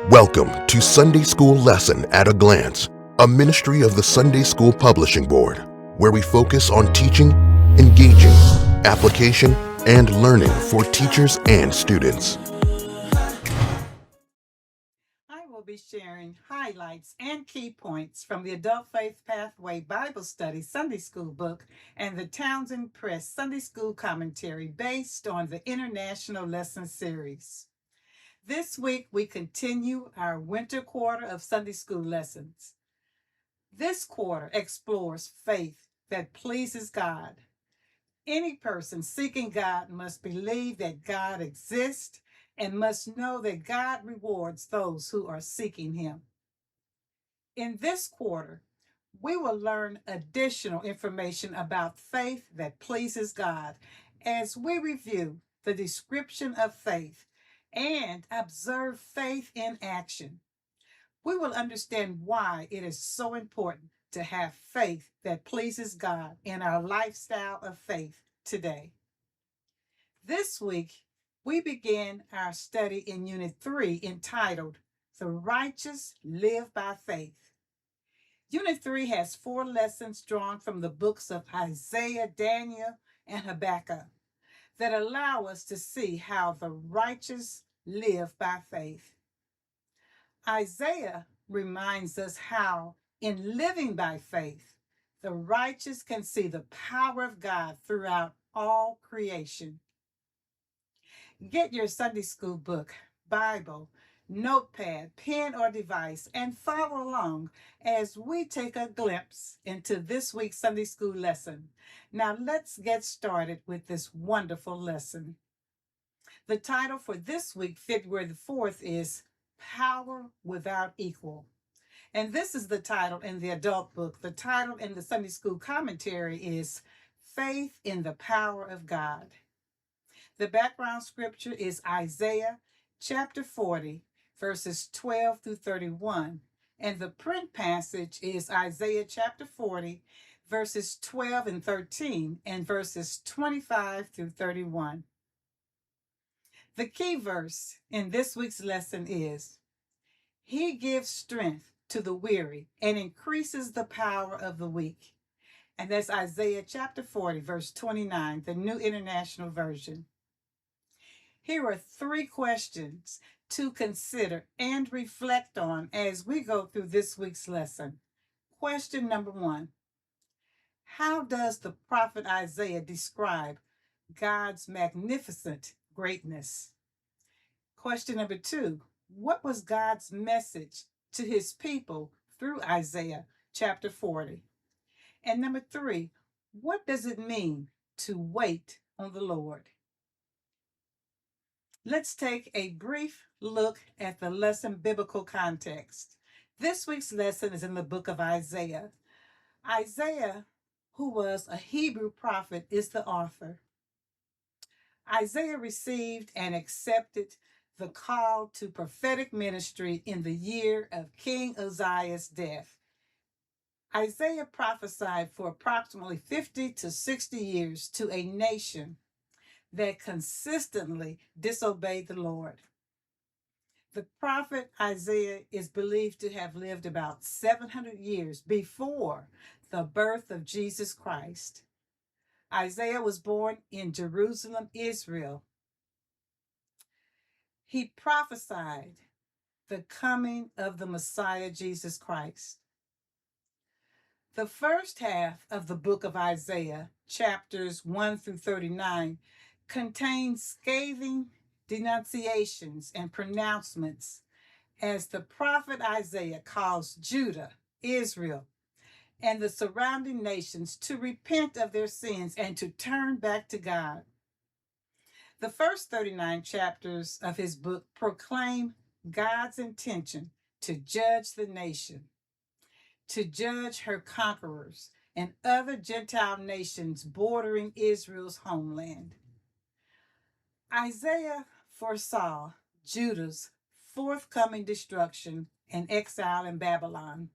Welcome to Sunday School Lesson at a Glance, a ministry of the Sunday School Publishing Board, where we focus on teaching, engaging, application, and learning for teachers and students. I will be sharing highlights and key points from the Adult Faith Pathway Bible Study Sunday School book and the Townsend Press Sunday School commentary based on the International Lesson Series. This week, we continue our winter quarter of Sunday School lessons. This quarter explores faith that pleases God. Any person seeking God must believe that God exists and must know that God rewards those who are seeking Him. In this quarter, we will learn additional information about faith that pleases God as we review the description of faith and observe faith in action. We will understand why it is so important to have faith that pleases God in our lifestyle of faith today. This week, we begin our study in Unit 3 entitled, The Righteous Live by Faith. Unit 3 has 4 lessons drawn from the books of Isaiah, Daniel, and Habakkuk that allow us to see how the righteous live by faith. Isaiah reminds us how, in living by faith, the righteous can see the power of God throughout all creation. Get your Sunday school book, Bible, notepad, pen, or device, and follow along as we take a glimpse into this week's Sunday school lesson. Now let's get started with this wonderful lesson. The title for this week, February the 4th, is Power Without Equal. And this is the title in the adult book. The title in the Sunday school commentary is Faith in the Power of God. The background scripture is Isaiah chapter 40, verses 12 through 31. And the print passage is Isaiah chapter 40, verses 12 and 13, and verses 25 through 31. The key verse in this week's lesson is, He gives strength to the weary and increases the power of the weak. And that's Isaiah chapter 40, verse 29, the New International Version. Here are 3 questions to consider and reflect on as we go through this week's lesson. Question number 1. How does the prophet Isaiah describe God's magnificent greatness? Question number 2. What was God's message to his people through Isaiah chapter 40? And number 3, what does it mean to wait on the Lord? Let's take a brief look at the lesson biblical context. This week's lesson is in the book of Isaiah. Isaiah, who was a Hebrew prophet, is the author. Isaiah received and accepted the call to prophetic ministry in the year of King Uzziah's death. Isaiah prophesied for approximately 50 to 60 years to a nation that consistently disobeyed the Lord. The prophet Isaiah is believed to have lived about 700 years before the birth of Jesus Christ. Isaiah was born in Jerusalem, Israel. He prophesied the coming of the Messiah, Jesus Christ. The first half of the book of Isaiah, chapters 1 through 39, contains scathing denunciations and pronouncements as the prophet Isaiah calls Judah, Israel, and the surrounding nations to repent of their sins and to turn back to God. The first 39 chapters of his book proclaim God's intention to judge the nation, to judge her conquerors and other Gentile nations bordering Israel's homeland. Isaiah foresaw Judah's forthcoming destruction and exile in Babylon.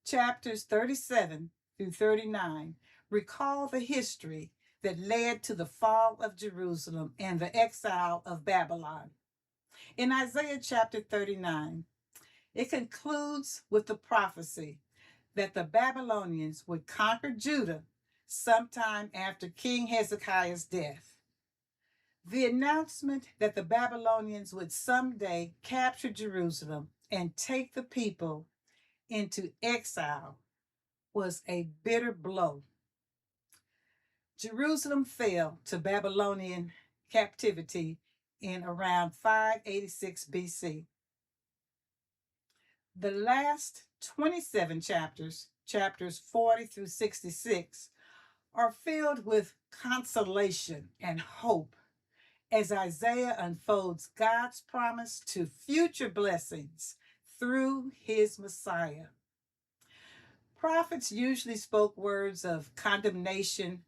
Chapters 37 through 39 recall the history that led to the fall of Jerusalem and the exile of Babylon. In Isaiah chapter 39, it concludes with the prophecy that the Babylonians would conquer Judah sometime after King Hezekiah's death. The announcement that the Babylonians would someday capture Jerusalem and take the people into exile was a bitter blow. Jerusalem fell to Babylonian captivity in around 586 BC. The last 27 chapters, chapters 40 through 66, are filled with consolation and hope as Isaiah unfolds God's promise to future blessings through his Messiah. Prophets usually spoke words of condemnation,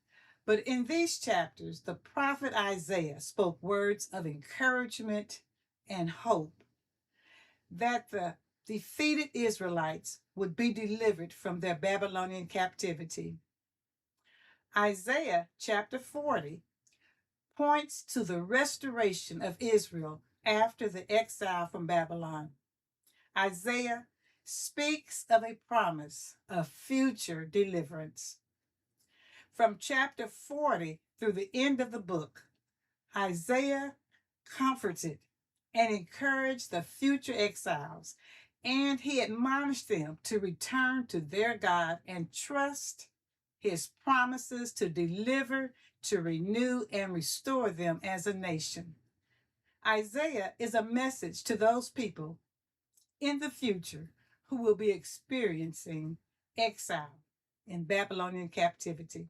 but in these chapters, the prophet Isaiah spoke words of encouragement and hope that the defeated Israelites would be delivered from their Babylonian captivity. Isaiah chapter 40 points to the restoration of Israel after the exile from Babylon. Isaiah speaks of a promise of future deliverance. From chapter 40 through the end of the book, Isaiah comforted and encouraged the future exiles, and he admonished them to return to their God and trust his promises to deliver, to renew, and restore them as a nation. Isaiah is a message to those people in the future who will be experiencing exile in Babylonian captivity.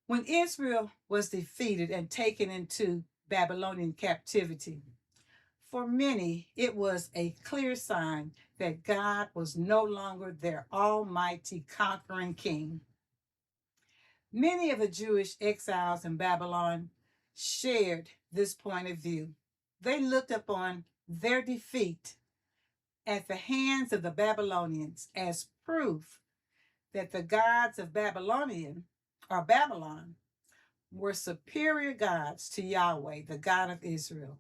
When Israel was defeated and taken into Babylonian captivity, for many, it was a clear sign that God was no longer their almighty conquering king. Many of the Jewish exiles in Babylon shared this point of view. They looked upon their defeat at the hands of the Babylonians as proof that the gods of Babylon were superior gods to Yahweh, the God of Israel.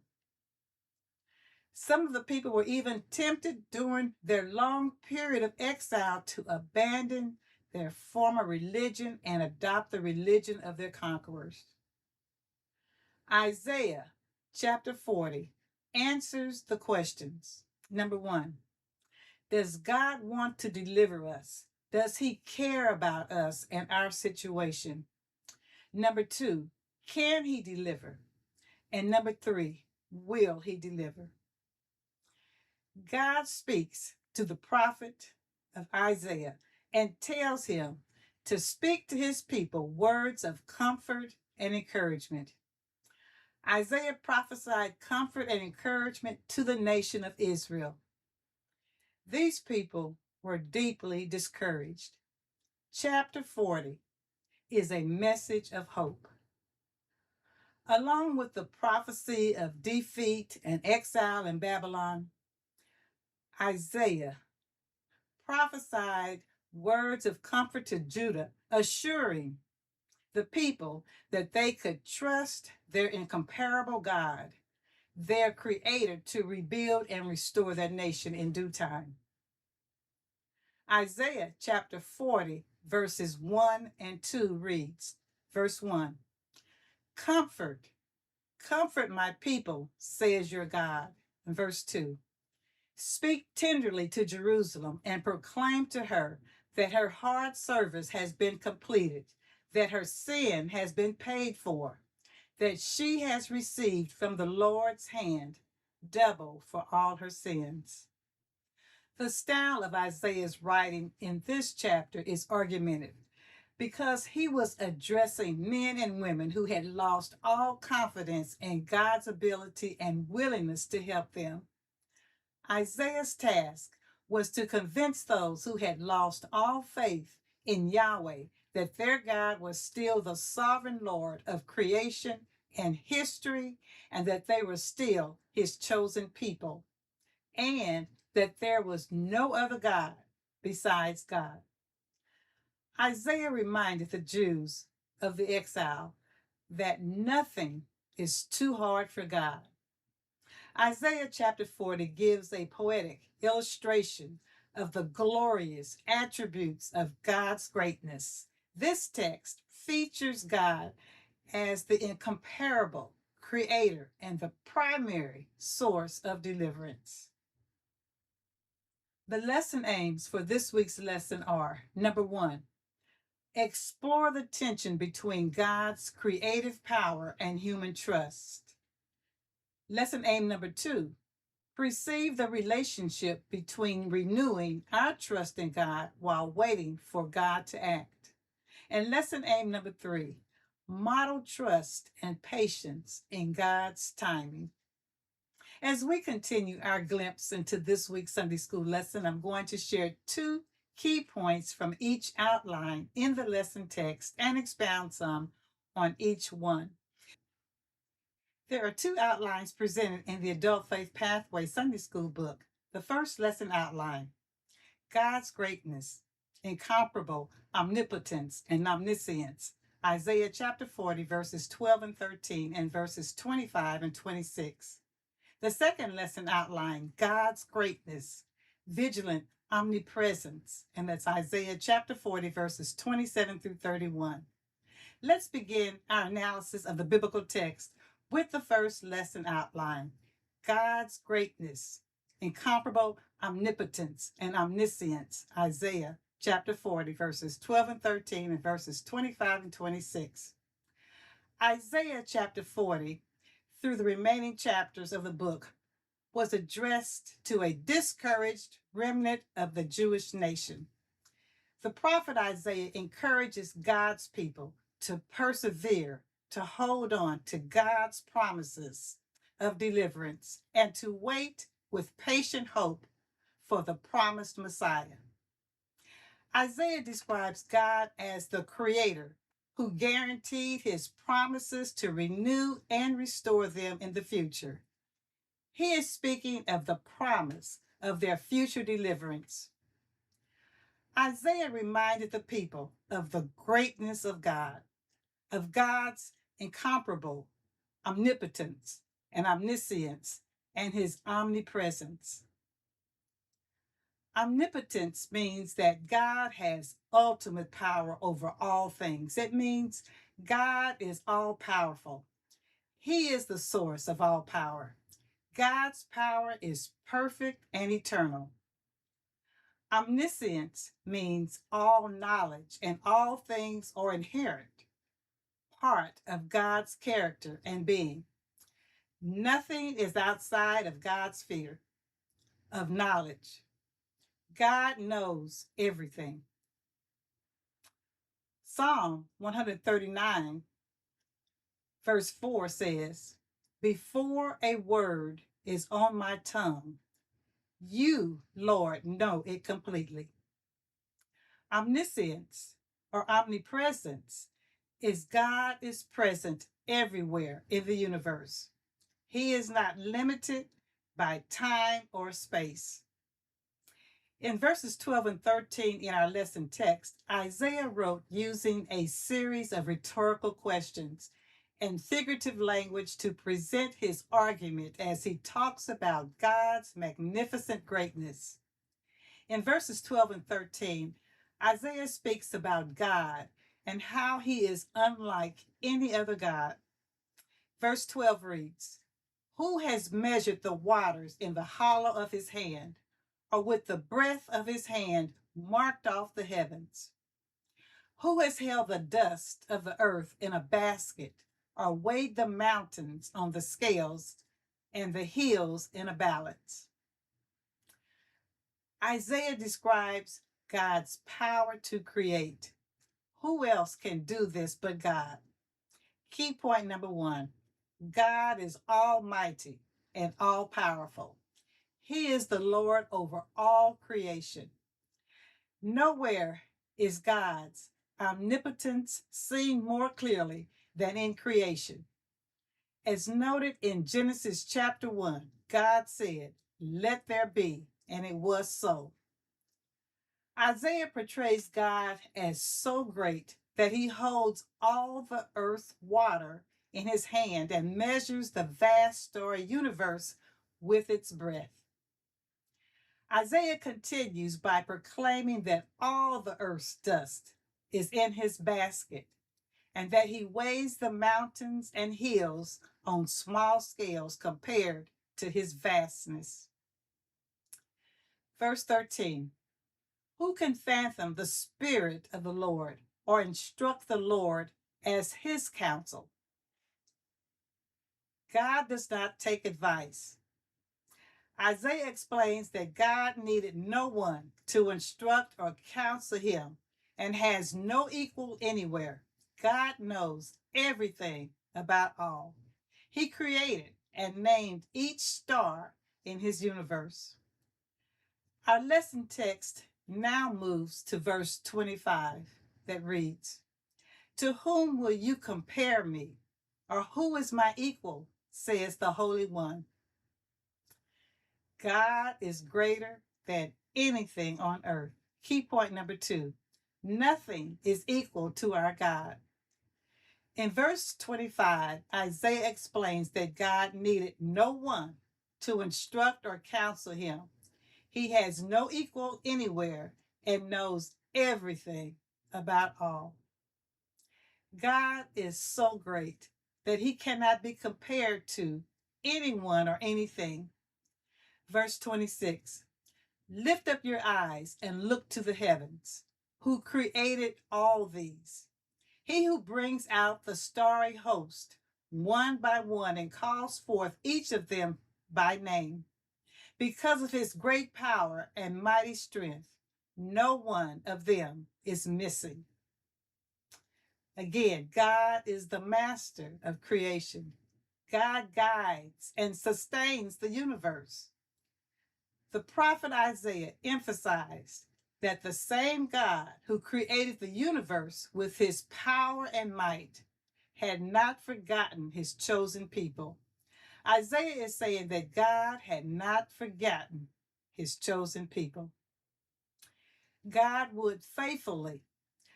Some of the people were even tempted during their long period of exile to abandon their former religion and adopt the religion of their conquerors. Isaiah chapter 40 answers the questions. Number 1, does God want to deliver us? Does he care about us and our situation? Number 2, can he deliver? And number 3, will he deliver? God speaks to the prophet of Isaiah and tells him to speak to his people words of comfort and encouragement. Isaiah prophesied comfort and encouragement to the nation of Israel. These people were deeply discouraged. Chapter 40 is a message of hope. Along with the prophecy of defeat and exile in Babylon, Isaiah prophesied words of comfort to Judah, assuring the people that they could trust their incomparable God, their creator, to rebuild and restore their nation in due time. Isaiah chapter 40, verses 1 and 2 reads, verse 1, comfort, comfort my people, says your God. And verse 2, speak tenderly to Jerusalem and proclaim to her that her hard service has been completed, that her sin has been paid for, that she has received from the Lord's hand double for all her sins. The style of Isaiah's writing in this chapter is argumentative because he was addressing men and women who had lost all confidence in God's ability and willingness to help them. Isaiah's task was to convince those who had lost all faith in Yahweh that their God was still the sovereign Lord of creation and history, and that they were still his chosen people, and that there was no other God besides God. Isaiah reminded the Jews of the exile that nothing is too hard for God. Isaiah chapter 40 gives a poetic illustration of the glorious attributes of God's greatness. This text features God as the incomparable creator and the primary source of deliverance. The lesson aims for this week's lesson are: number one, explore the tension between God's creative power and human trust. Lesson aim number two, perceive the relationship between renewing our trust in God while waiting for God to act. And lesson aim number three, model trust and patience in God's timing. As we continue our glimpse into this week's Sunday school lesson, I'm going to share two key points from each outline in the lesson text and expound some on each one. There are two outlines presented in the Adult Faith Pathway Sunday School book. The first lesson outline: God's greatness, incomparable omnipotence, and omniscience. Isaiah chapter 40, verses 12 and 13, and verses 25 and 26. The second lesson outline: God's greatness, vigilant omnipresence, and that's Isaiah chapter 40, verses 27 through 31. Let's begin our analysis of the biblical text with the first lesson outline: God's greatness, incomparable omnipotence, and omniscience. Isaiah chapter 40, verses 12 and 13, and verses 25 and 26. Isaiah chapter 40, through the remaining chapters of the book, was addressed to a discouraged remnant of the Jewish nation. The prophet Isaiah encourages God's people to persevere, to hold on to God's promises of deliverance, and to wait with patient hope for the promised Messiah. Isaiah describes God as the creator who guaranteed his promises to renew and restore them in the future. He is speaking of the promise of their future deliverance. Isaiah reminded the people of the greatness of God, of God's incomparable omnipotence and omniscience, and his omnipresence. Omnipotence means that God has ultimate power over all things. It means God is all powerful. He is the source of all power. God's power is perfect and eternal. Omniscience means all knowledge, and all things are inherent, part of God's character and being. Nothing is outside of God's sphere of knowledge. God knows everything. Psalm 139, verse 4 says, "Before a word is on my tongue, you, Lord, know it completely." Omniscience or omnipresence is God is present everywhere in the universe. He is not limited by time or space. In verses 12 and 13 in our lesson text, Isaiah wrote using a series of rhetorical questions and figurative language to present his argument as he talks about God's magnificent greatness. In verses 12 and 13, Isaiah speaks about God and how he is unlike any other God. Verse 12 reads, "Who has measured the waters in the hollow of his hand, or with the breadth of his hand marked off the heavens? Who has held the dust of the earth in a basket, or weighed the mountains on the scales and the hills in a balance?" Isaiah describes God's power to create. Who else can do this but God? Key point number one: God is almighty and all powerful. He is the Lord over all creation. Nowhere is God's omnipotence seen more clearly than in creation. As noted in Genesis chapter 1, God said, "Let there be," and it was so. Isaiah portrays God as so great that he holds all the earth's water in his hand and measures the vast starry universe with its breath. Isaiah continues by proclaiming that all the earth's dust is in his basket and that he weighs the mountains and hills on small scales compared to his vastness. Verse 13, who can fathom the Spirit of the Lord or instruct the Lord as his counsel? God does not take advice. Isaiah explains that God needed no one to instruct or counsel him and has no equal anywhere. God knows everything about all. He created and named each star in his universe. Our lesson text now moves to verse 25 that reads, to whom will you compare me? Or who is my equal, says the Holy One. God is greater than anything on earth. Key point number 2, nothing is equal to our God. In verse 25, Isaiah explains that God needed no one to instruct or counsel him. He has no equal anywhere and knows everything about all. God is so great that he cannot be compared to anyone or anything. Verse 26, lift up your eyes and look to the heavens, who created all these. He who brings out the starry host one by one and calls forth each of them by name. Because of his great power and mighty strength, no one of them is missing. Again, God is the master of creation. God guides and sustains the universe. The prophet Isaiah emphasized that the same God who created the universe with his power and might had not forgotten his chosen people. Isaiah is saying that God had not forgotten his chosen people. God would faithfully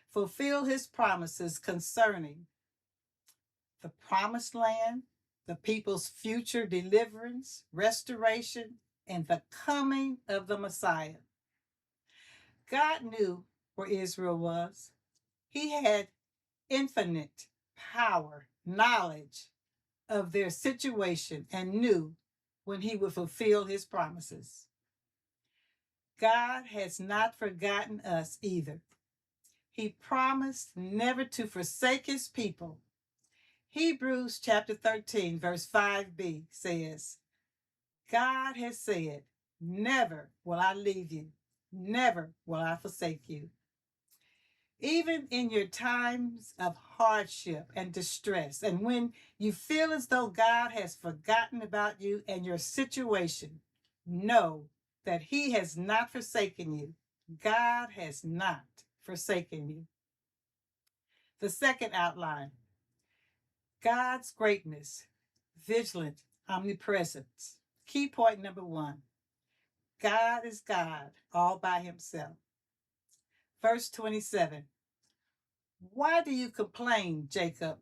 fulfill his promises concerning the promised land, the people's future deliverance, restoration, and the coming of the Messiah. God knew where Israel was. He had infinite power, knowledge of their situation, and knew when he would fulfill his promises. God has not forgotten us either. He promised never to forsake his people. Hebrews chapter 13, verse 5b says, God has said, never will I leave you, never will I forsake you. Even in your times of hardship and distress, and when you feel as though God has forgotten about you and your situation, know that he has not forsaken you. God has not forsaken you. The second outline, God's greatness, vigilant omnipresence. Key point number 1, God is God all by himself. Verse 27, why do you complain, Jacob?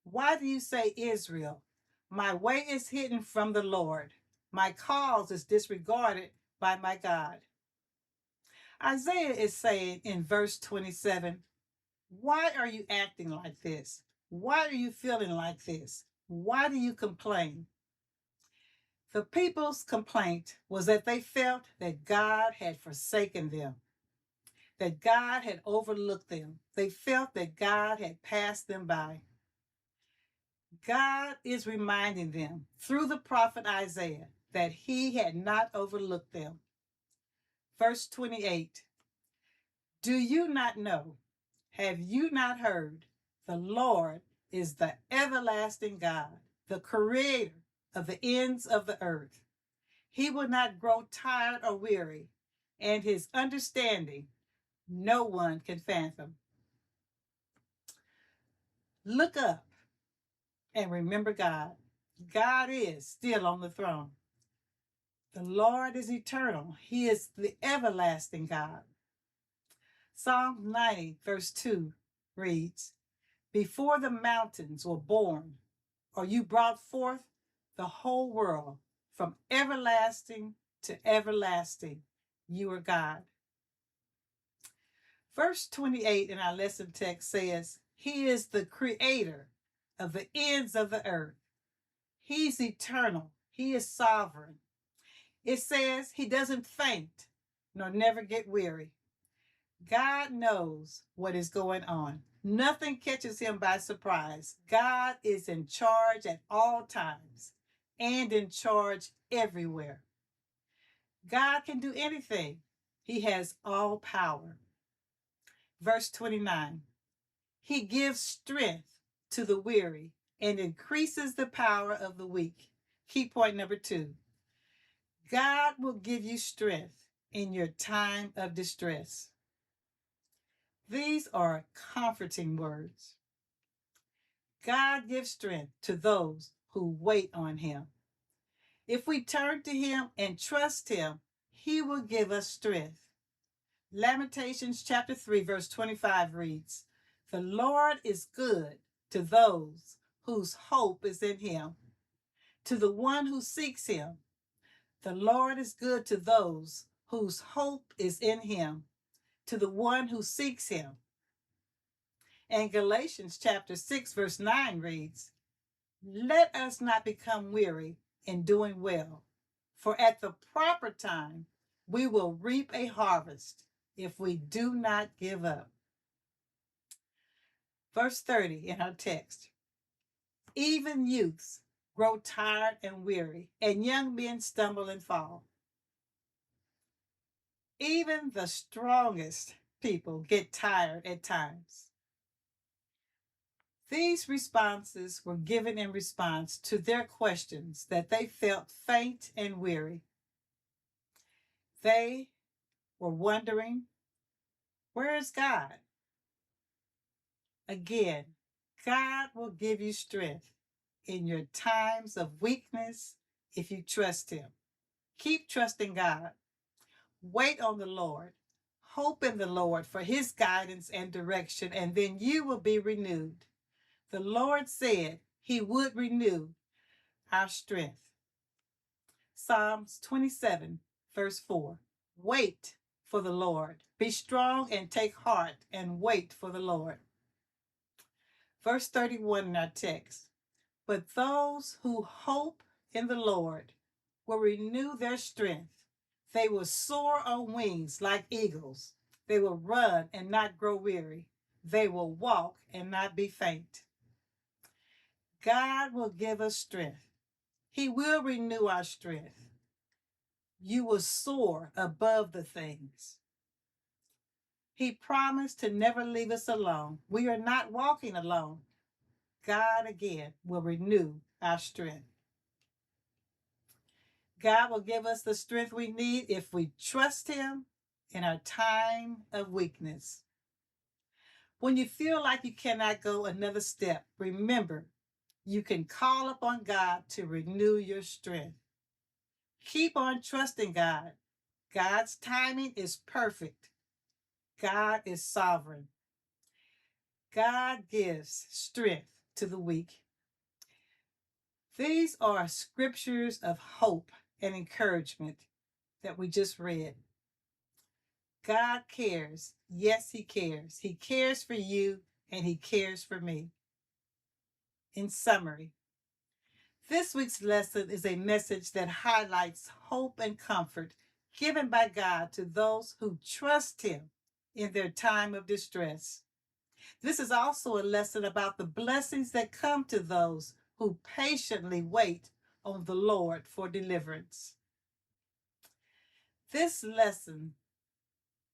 Why do you say, Israel? My way is hidden from the Lord. My cause is disregarded by my God. Isaiah is saying in verse 27, why are you acting like this? Why are you feeling like this? Why do you complain? The people's complaint was that they felt that God had forsaken them, that God had overlooked them. They felt that God had passed them by. God is reminding them through the prophet Isaiah that he had not overlooked them. Verse 28, do you not know? Have you not heard? The Lord is the everlasting God, the creator of the ends of the earth. He will not grow tired or weary, and his understanding no one can fathom. Look up and remember God. God is still on the throne. The Lord is eternal. He is the everlasting God. Psalm 90, verse 2 reads, before the mountains were born, or you brought forth the whole world, From everlasting to everlasting, you are God. Verse 28 in our lesson text says, He is the creator of the ends of the earth. He's eternal. He is sovereign. It says He doesn't faint nor never get weary. God knows what is going on. Nothing catches Him by surprise. God is in charge at all times and in charge everywhere. God can do anything. He has all power. Verse 29, He gives strength to the weary and increases the power of the weak. Key point number 2, God will give you strength in your time of distress. These are comforting words. God gives strength to those who wait on Him. If we turn to Him and trust Him, He will give us strength. Lamentations chapter 3, verse 25 reads, The Lord is good to those whose hope is in Him, to the one who seeks Him. The Lord is good to those whose hope is in Him, to the one who seeks Him. And Galatians chapter 6, verse 9 reads, Let us not become weary in doing well, for at the proper time we will reap a harvest if we do not give up. Verse 30 in our text, Even youths grow tired and weary, and young men stumble and fall. Even the strongest people get tired at times. These responses were given in response to their questions that they felt faint and weary. They were wondering, where is God? Again, God will give you strength in your times of weakness if you trust Him. Keep trusting God. Wait on the Lord. Hope in the Lord for His guidance and direction, and then you will be renewed. The Lord said He would renew our strength. Psalms 27, verse 4. Wait for the Lord. Be strong and take heart and wait for the Lord. Verse 31 in our text. But those who hope in the Lord will renew their strength. They will soar on wings like eagles. They will run and not grow weary. They will walk and not be faint. God will give us strength. He will renew our strength. You will soar above the things. He promised to never leave us alone. We are not walking alone. God again will renew our strength. God will give us the strength we need if we trust Him in our time of weakness. When you feel like you cannot go another step, remember, you can call upon God to renew your strength. Keep on trusting God. God's timing is perfect. God is sovereign. God gives strength to the weak. These are scriptures of hope and encouragement that we just read. God cares. Yes, He cares. He cares for you and He cares for me. In summary, this week's lesson is a message that highlights hope and comfort given by God to those who trust Him in their time of distress. This is also a lesson about the blessings that come to those who patiently wait on the Lord for deliverance. This lesson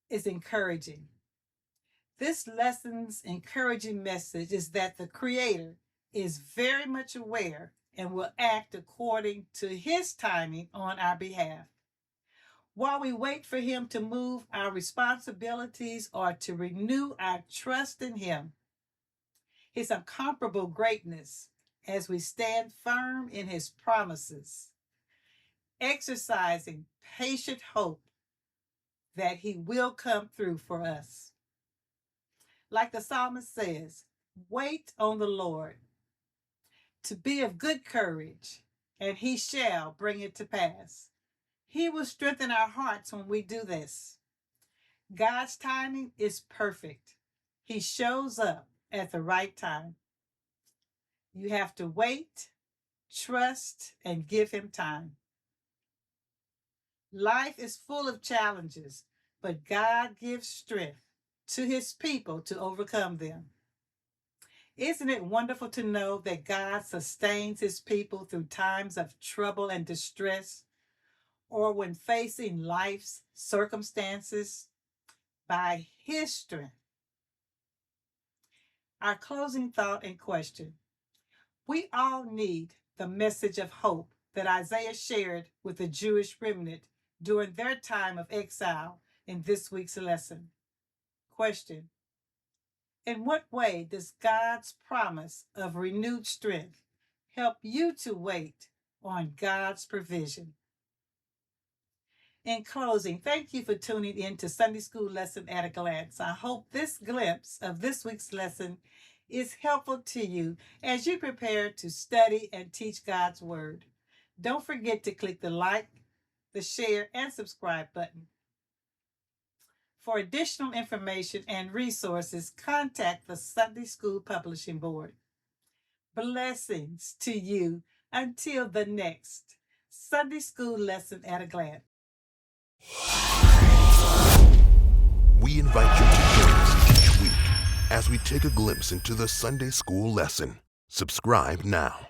is encouraging. This lesson's encouraging message is that the Creator is very much aware and will act according to His timing on our behalf. While we wait for Him to move, our responsibilities are to renew our trust in Him, His incomparable greatness, as we stand firm in His promises, exercising patient hope that He will come through for us. Like the psalmist says, wait on the Lord. To be of good courage, and he shall bring it to pass. He will strengthen our hearts when we do this. God's timing is perfect. He shows up at the right time. You have to wait, trust, and give him time. Life is full of challenges, but God gives strength to his people to overcome them. Isn't it wonderful to know that God sustains his people through times of trouble and distress, or when facing life's circumstances by his strength? Our closing thought and question. We all need the message of hope that Isaiah shared with the Jewish remnant during their time of exile in this week's lesson. Question. In what way does God's promise of renewed strength help you to wait on God's provision? In closing, thank you for tuning in to Sunday School Lesson at a Glance. I hope this glimpse of this week's lesson is helpful to you as you prepare to study and teach God's Word. Don't forget to click the like, the share, and subscribe button. For additional information and resources, contact the Sunday School Publishing Board. Blessings to you until the next Sunday School Lesson at a Glance. We invite you to join us each week as we take a glimpse into the Sunday School lesson. Subscribe now.